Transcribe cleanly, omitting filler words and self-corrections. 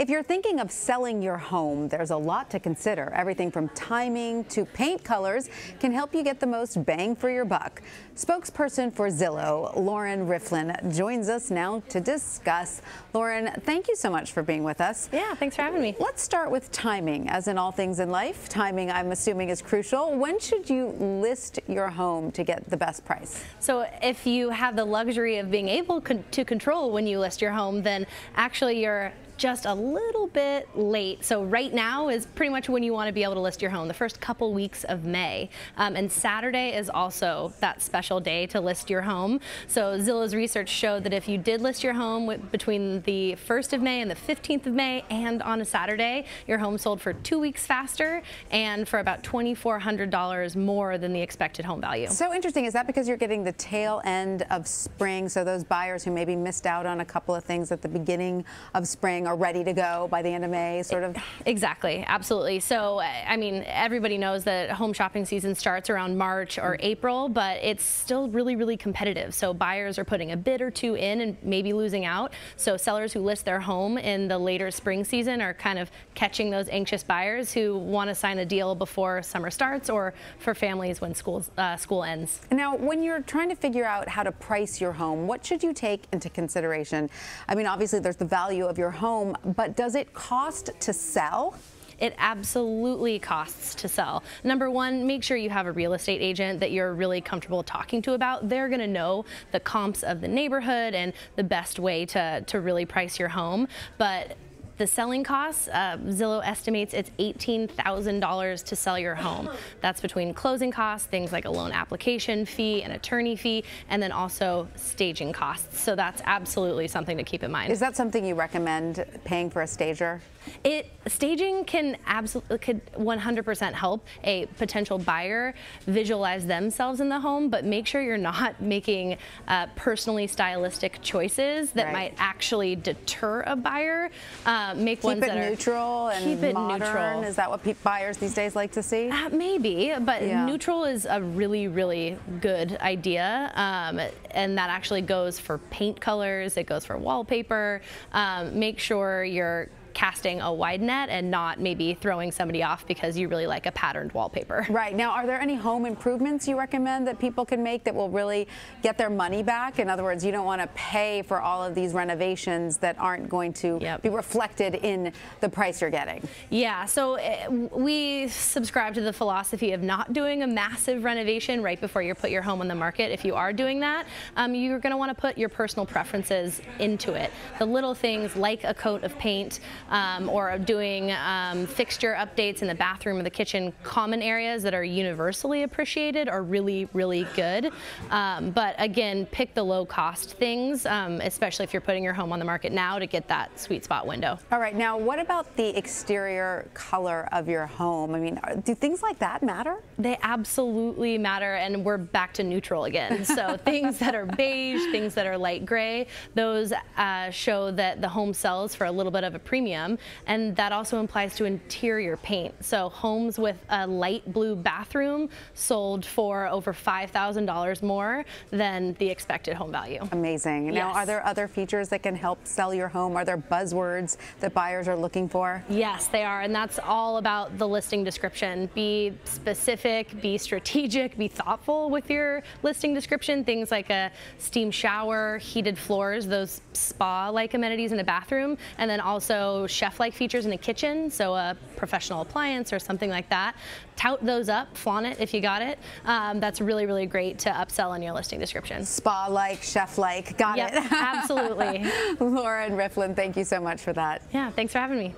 If you're thinking of selling your home, there's a lot to consider. Everything from timing to paint colors can help you get the most bang for your buck. Spokesperson for Zillow, Lauren Riefflin, joins us now to discuss. Lauren, thank you so much for being with us. Yeah, thanks for having me. Let's start with timing. As in all things in life, timing, I'm assuming, is crucial. When should you list your home to get the best price? So if you have the luxury of being able to control when you list your home, then actually you're just a little bit late. So right now is pretty much when you want to be able to list your home, the first couple weeks of May. And Saturday is also that special day to list your home. So Zillow's research showed that if you did list your home between the 1st of May and the 15th of May and on a Saturday, your home sold for 2 weeks faster and for about $2,400 more than the expected home value. So interesting. Is that because you're getting the tail end of spring? So those buyers who maybe missed out on a couple of things at the beginning of spring are ready to go by the end of May, sort of? Exactly, absolutely. So, I mean, everybody knows that home shopping season starts around March or April, but it's still really, really competitive. So buyers are putting a bid or two in and maybe losing out. So sellers who list their home in the later spring season are kind of catching those anxious buyers who want to sign a deal before summer starts or for families when school ends. Now, when you're trying to figure out how to price your home, what should you take into consideration? I mean, obviously there's the value of your home, but does it cost to sell? It absolutely costs to sell. Number one, make sure you have a real estate agent that you're really comfortable talking to about. They're gonna know the comps of the neighborhood and the best way to really price your home. But the selling costs, Zillow estimates it's $18,000 to sell your home. That's between closing costs, things like a loan application fee, an attorney fee, and then also staging costs. So that's absolutely something to keep in mind. Is that something you recommend, paying for a stager? Staging could 100% help a potential buyer visualize themselves in the home, but make sure you're not making personally stylistic choices that might actually deter a buyer. Keep it neutral and modern. Is that what buyers these days like to see? Maybe, but neutral is a really, really good idea, and that actually goes for paint colors. It goes for wallpaper. Make sure you're casting a wide net and not maybe throwing somebody off because you really like a patterned wallpaper. Right. Now, are there any home improvements you recommend that people can make that will really get their money back? In other words, you don't want to pay for all of these renovations that aren't going to be reflected in the price you're getting. Yeah, so we subscribe to the philosophy of not doing a massive renovation right before you put your home on the market. If you are doing that, you're going to want to put your personal preferences into it. The little things like a coat of paint, or doing fixture updates in the bathroom or the kitchen, common areas that are universally appreciated are really, really good. But again, pick the low cost things, especially if you're putting your home on the market now, to get that sweet spot window. All right, now what about the exterior color of your home? I mean, do things like that matter? They absolutely matter, and we're back to neutral again. So things that are beige, things that are light gray, those show that the home sells for a little bit of a premium. And that also applies to interior paint. So homes with a light blue bathroom sold for over $5,000 more than the expected home value. Amazing. Yes. Now, are there other features that can help sell your home? Are there buzzwords that buyers are looking for? Yes, they are, and that's all about the listing description. Be specific, be strategic, be thoughtful with your listing description. Things like a steam shower, heated floors, those spa-like amenities in a bathroom, and then also chef-like features in a kitchen, so a professional appliance or something like that. Tout those up, flaunt it if you got it. That's really, really great to upsell on your listing description. Spa-like, chef-like, got it. Absolutely. Lauren Riefflin, thank you so much for that. Yeah, thanks for having me.